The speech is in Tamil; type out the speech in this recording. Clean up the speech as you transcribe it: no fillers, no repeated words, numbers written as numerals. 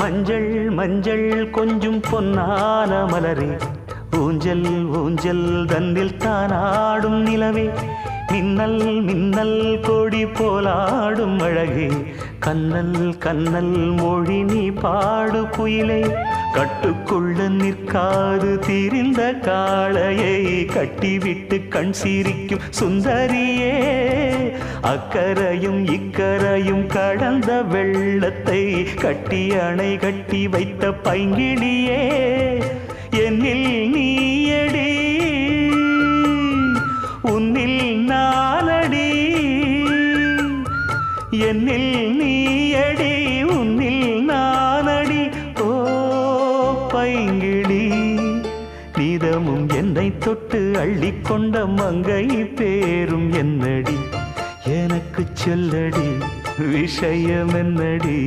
மஞ்சள் மஞ்சள் கொஞ்சம் பொன்னான மலரே, ஊஞ்சல் ஊஞ்சல் தன்னில் தானாடும் நிலவே, மின்னல் மின்னல் கொடி போலாடும் அழகே, கண்ணல் கண்ணல் மொழி நீ பாடு குயிலே, கட்டுக்குள்ள நிற்காது திரிந்த காளையை கட்டிவிட்டு கண் சிரிக்கும் சுந்தரியே, அக்கரையும் இக்கரையும் கடந்த வெள்ளத்தை கட்டி அணை கட்டி வைத்த பைங்கிளியே, என்னில் நீயடி உன்னில் நானடி, என்னில் நீயடி உன்னில் நானடி. ஓ பைங்கிளி, நீதமும் என்னை தொட்டு அள்ளிக்கொண்ட மங்கை பேரும் என்னடி, எனக்கு சொல்லடி விஷயம் என்னடி.